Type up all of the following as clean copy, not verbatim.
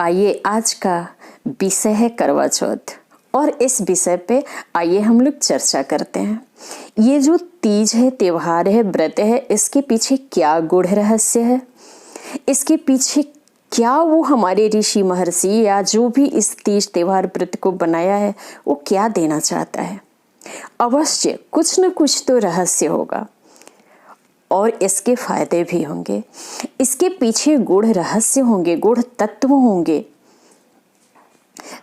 आइए, आज का विषय है करवा चौथ और इस विषय पे आइए हम लोग चर्चा करते हैं। ये जो तीज है, त्योहार है, व्रत है, इसके पीछे क्या गूढ़ रहस्य है, इसके पीछे क्या वो हमारे ऋषि महर्षि या जो भी इस तीज त्योहार व्रत को बनाया है वो क्या देना चाहता है। अवश्य कुछ न कुछ तो रहस्य होगा और इसके फायदे भी होंगे, इसके पीछे गूढ़ रहस्य होंगे, गूढ़ तत्व होंगे।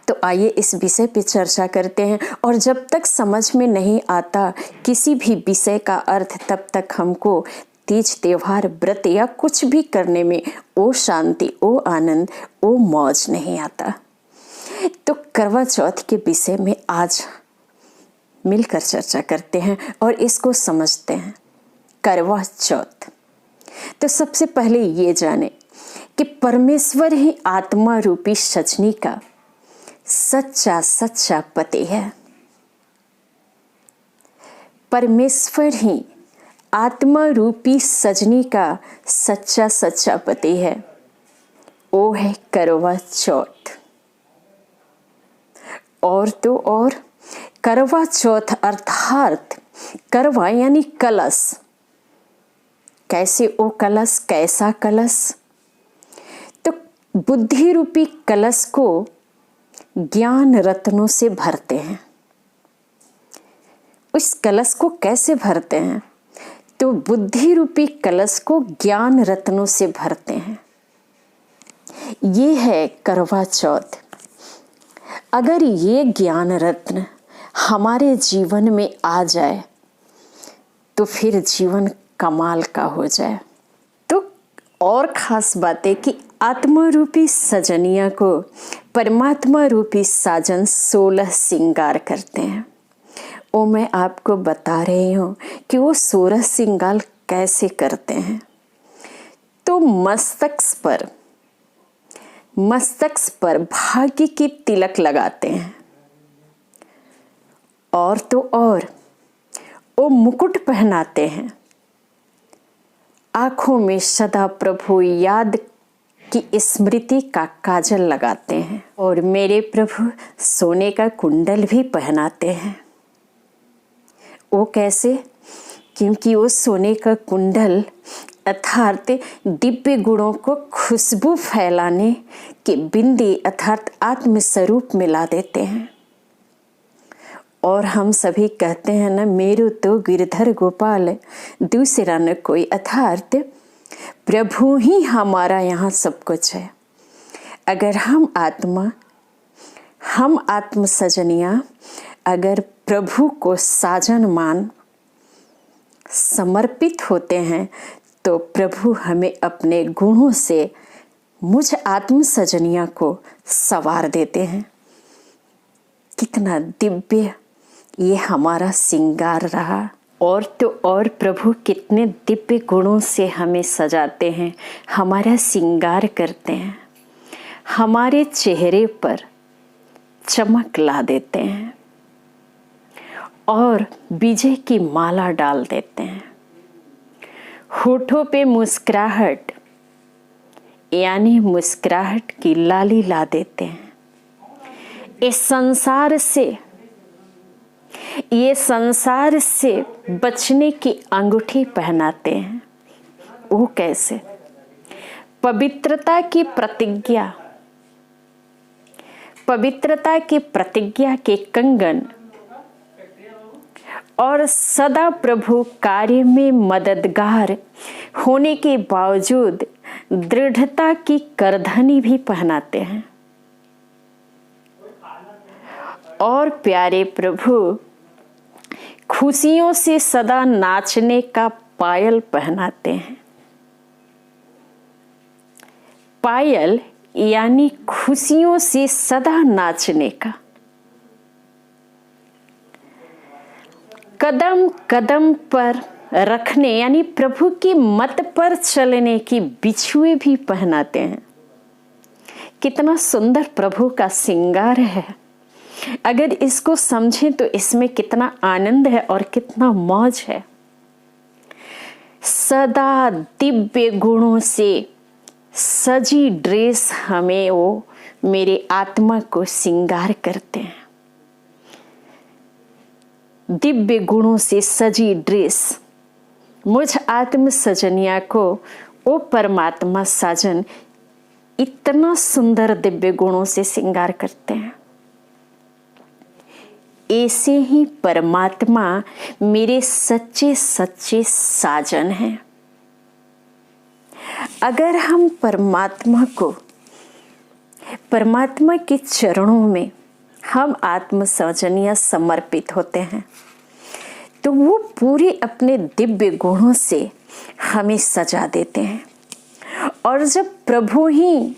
तो आइए इस विषय पे चर्चा करते हैं। और जब तक समझ में नहीं आता किसी भी विषय का अर्थ, तब तक हमको तीज त्योहार व्रत या कुछ भी करने में वो शांति, वो आनंद, वो मौज नहीं आता। तो करवा चौथ के विषय में आज मिलकर चर्चा करते हैं और इसको समझते हैं। करवा चौथ, तो सबसे पहले ये जाने कि परमेश्वर ही आत्मा रूपी सजनी का सच्चा पति है। परमेश्वर ही आत्मा रूपी सजनी का सच्चा पति है। वो है करवा चौथ। और तो और करवा चौथ अर्थात करवा यानी कलश। कैसे वो कलश, कैसा कलश? तो बुद्धि रूपी कलश को ज्ञान रत्नों से भरते हैं। उस कलश को कैसे भरते हैं? तो बुद्धि रूपी कलश को ज्ञान रत्नों से भरते हैं। ये है करवा चौथ। अगर ये ज्ञान रत्न हमारे जीवन में आ जाए तो फिर जीवन कमाल का हो जाए। तो और खास बात है कि आत्मा रूपी सजनिया को परमात्मा रूपी साजन 16 श्रृंगार करते हैं। वो मैं आपको बता रही हूँ कि वो 16 श्रृंगार कैसे करते हैं। तो मस्तक पर भाग्य की तिलक लगाते हैं। और तो और वो मुकुट पहनाते हैं। आंखों में सदा प्रभु याद की स्मृति का काजल लगाते हैं। और मेरे प्रभु सोने का कुंडल भी पहनाते हैं। वो कैसे? क्योंकि वो सोने का कुंडल अर्थात दिव्य गुणों को खुशबू फैलाने के बिंदी अर्थात आत्मस्वरूप मिला देते हैं। और हम सभी कहते हैं ना, मेरू तो गिरधर गोपाल दूसरा न कोई, अर्थात प्रभु ही हमारा यहाँ सब कुछ है। अगर हम आत्म सजनिया अगर प्रभु को साजन मान समर्पित होते हैं तो प्रभु हमें अपने गुणों से मुझ आत्म सजनिया को सवार देते हैं। कितना दिव्य ये हमारा श्रृंगार रहा। और तो और प्रभु कितने दिव्य गुणों से हमें सजाते हैं, हमारा श्रृंगार करते हैं, हमारे चेहरे पर चमक ला देते हैं और विजय की माला डाल देते हैं। होठों पे मुस्कुराहट यानी मुस्कुराहट की लाली ला देते हैं। ये संसार से बचने की अंगूठी पहनाते हैं। वो कैसे? पवित्रता की प्रतिज्ञा के कंगन और सदा प्रभु कार्य में मददगार होने के बावजूद दृढ़ता की करधनी भी पहनाते हैं। और प्यारे प्रभु खुशियों से सदा नाचने का पायल पहनाते हैं। पायल यानी खुशियों से सदा नाचने का। कदम कदम पर रखने यानी प्रभु की मत पर चलने की बिछुए भी पहनाते हैं। कितना सुंदर प्रभु का श्रृंगार है। अगर इसको समझें तो इसमें कितना आनंद है और कितना मौज है। सदा दिव्य गुणों से सजी ड्रेस हमें वो मेरे आत्मा को श्रृंगार करते हैं। दिव्य गुणों से सजी ड्रेस मुझ आत्म सजनिया को ओ परमात्मा साजन इतना सुंदर दिव्य गुणों से श्रृंगार करते हैं। ऐसे ही परमात्मा मेरे सच्चे सच्चे साजन हैं। अगर हम परमात्मा के चरणों में हम आत्म सजनिया समर्पित होते हैं तो वो पूरे अपने दिव्य गुणों से हमें सजा देते हैं। और जब प्रभु ही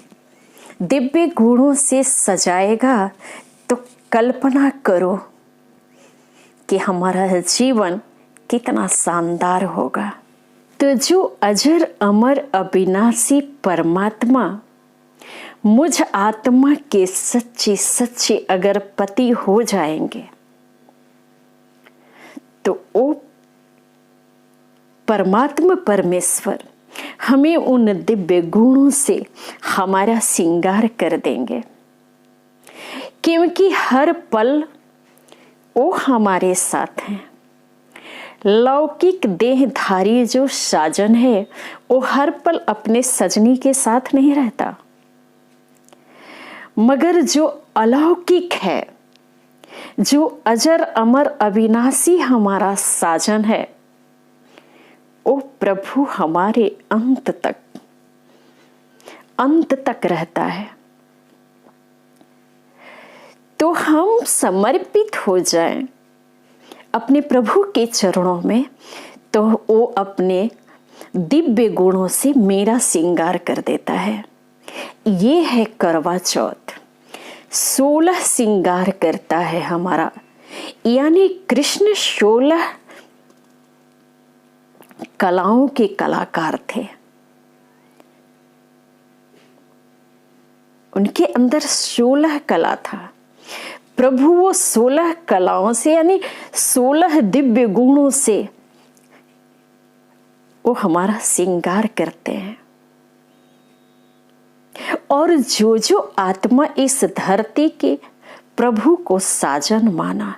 दिव्य गुणों से सजाएगा तो कल्पना करो कि हमारा जीवन कितना शानदार होगा। तो जो अजर अमर अविनाशी परमात्मा मुझ आत्मा के सच्चे सच्चे अगर पति हो जाएंगे तो वो परमात्मा परमेश्वर हमें उन दिव्य गुणों से हमारा श्रृंगार कर देंगे, क्योंकि हर पल वो हमारे साथ हैं। लौकिक देहधारी जो साजन है वो हर पल अपने सजनी के साथ नहीं रहता, मगर जो अलौकिक है, जो अजर अमर अविनाशी हमारा साजन है, वो प्रभु हमारे अंत तक रहता है। तो हम समर्पित हो जाएं अपने प्रभु के चरणों में तो वो अपने दिव्य गुणों से मेरा श्रृंगार कर देता है। ये है करवा चौथ। 16 श्रृंगार करता है हमारा, यानी कृष्ण 16 कलाओं के कलाकार थे। उनके अंदर 16 कला था। प्रभु वो 16 कलाओं से यानी 16 दिव्य गुणों से वो हमारा श्रृंगार करते हैं। और जो जो आत्मा इस धरती के प्रभु को साजन माना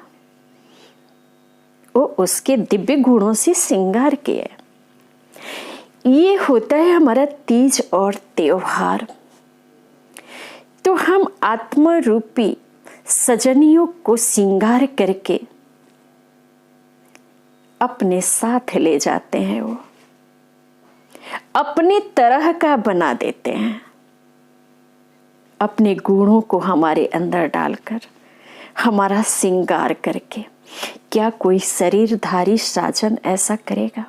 वो उसके दिव्य गुणों से श्रृंगार किए। ये होता है हमारा तीज और त्योहार। तो हम आत्मा रूपी सजनियों को श्रृंगार करके अपने साथ ले जाते हैं, वो अपने तरह का बना देते हैं, अपने गुणों को हमारे अंदर डालकर हमारा श्रृंगार करके। क्या कोई शरीरधारी साजन ऐसा करेगा?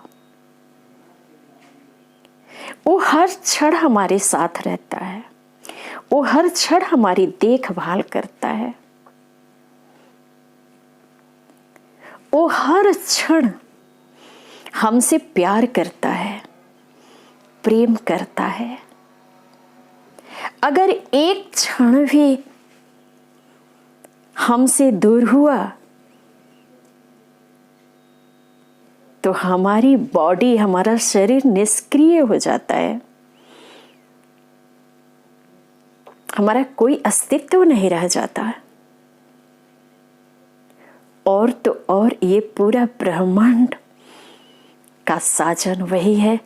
वो हर क्षण हमारे साथ रहता है, वो हर क्षण हमारी देखभाल करता है, वो हर क्षण हमसे प्यार करता है, प्रेम करता है। अगर एक क्षण भी हमसे दूर हुआ तो हमारी बॉडी, हमारा शरीर निष्क्रिय हो जाता है, हमारा कोई अस्तित्व नहीं रह जाता। और तो और ये पूरा ब्रह्मांड का साजन वही है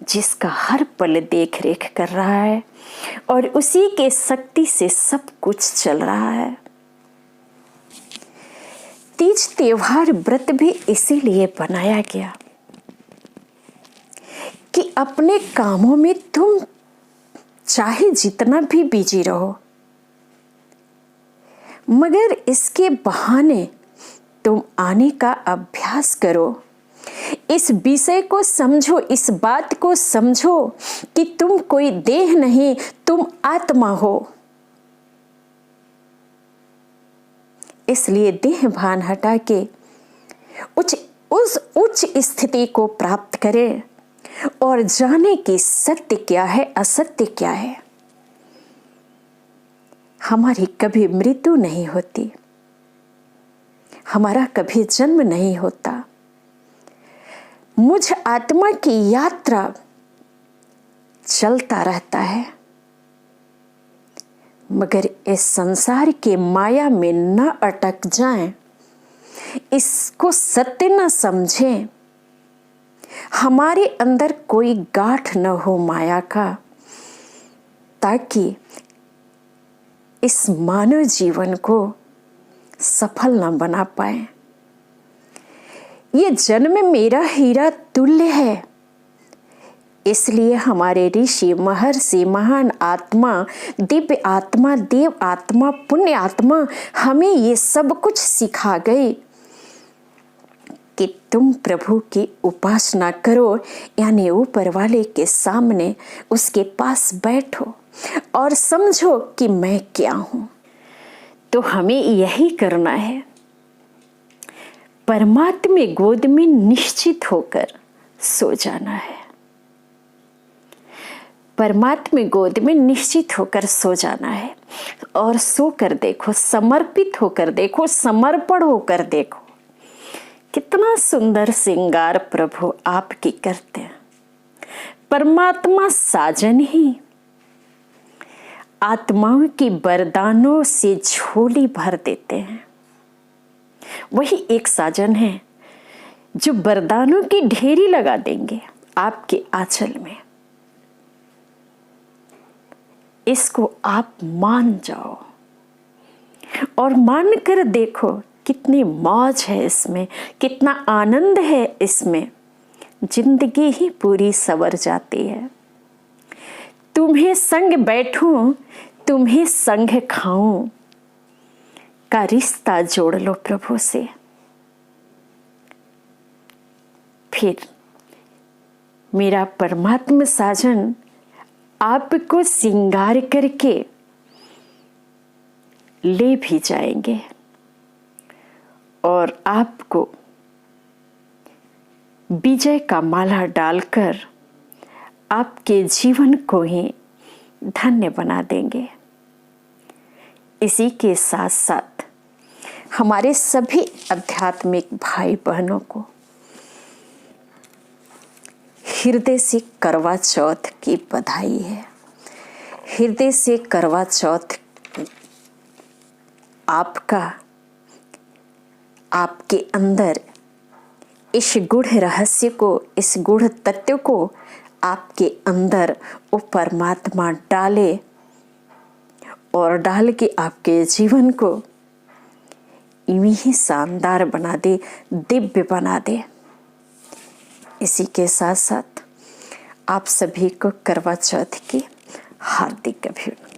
जिसका हर पल देख रेख कर रहा है और उसी के शक्ति से सब कुछ चल रहा है। तीज त्योहार व्रत भी इसीलिए बनाया गया कि अपने कामों में तुम चाहे जितना भी बिजी रहो, मगर इसके बहाने तुम आने का अभ्यास करो। इस विषय को समझो, इस बात को समझो कि तुम कोई देह नहीं, तुम आत्मा हो। इसलिए देह भान हटा के उस उच्च स्थिति को प्राप्त करें और जाने कि सत्य क्या है, असत्य क्या है। हमारी कभी मृत्यु नहीं होती, हमारा कभी जन्म नहीं होता। मुझ आत्मा की यात्रा चलता रहता है। मगर इस संसार के माया में न अटक जाएं, इसको सत्य न समझें, हमारे अंदर कोई गांठ न हो माया का, ताकि इस मानव जीवन को सफल न बना पाए। ये जन्म मेरा हीरा तुल्य है, इसलिए हमारे ऋषि, महर्षि, महान आत्मा, दिव्य आत्मा, देव आत्मा, पुण्य आत्मा हमें ये सब कुछ सिखा गए कि तुम प्रभु की उपासना करो, यानी ऊपर वाले के सामने उसके पास बैठो और समझो कि मैं क्या हूं। तो हमें यही करना है, परमात्मा गोद में निश्चित होकर सो जाना है। परमात्मा गोद में निश्चित होकर सो जाना है और सोकर देखो, समर्पित होकर देखो, समर्पण होकर देखो, कितना सुंदर श्रृंगार प्रभु आपकी करते हैं। परमात्मा साजन ही आत्माओं की वरदानों से झोली भर देते हैं। वही एक साजन है जो वरदानों की ढेरी लगा देंगे आपके आंचल में। इसको आप मान जाओ और मान कर देखो कितनी मौज है इसमें, कितना आनंद है इसमें। जिंदगी ही पूरी सवर जाती है। तुम्हें संग बैठूं, तुम्हें संग खाऊं का रिश्ता जोड़ लो प्रभु से। फिर मेरा परमात्मा साजन आपको श्रृंगार करके ले भी जाएंगे और आपको विजय का माला डालकर आपके जीवन को ही धन्य बना देंगे। इसी के साथ साथ हमारे सभी आध्यात्मिक भाई बहनों को हृदय से करवा चौथ की बधाई है। हृदय से करवा चौथ आपका, आपके अंदर इस गूढ़ रहस्य को, इस गूढ़ तत्व को आपके अंदर वो परमात्मा डाले और डाल के आपके जीवन को यूं ही शानदार बना दे, दिव्य बना दे। इसी के साथ साथ आप सभी को करवा चौथ की हार्दिक अभिनंदन।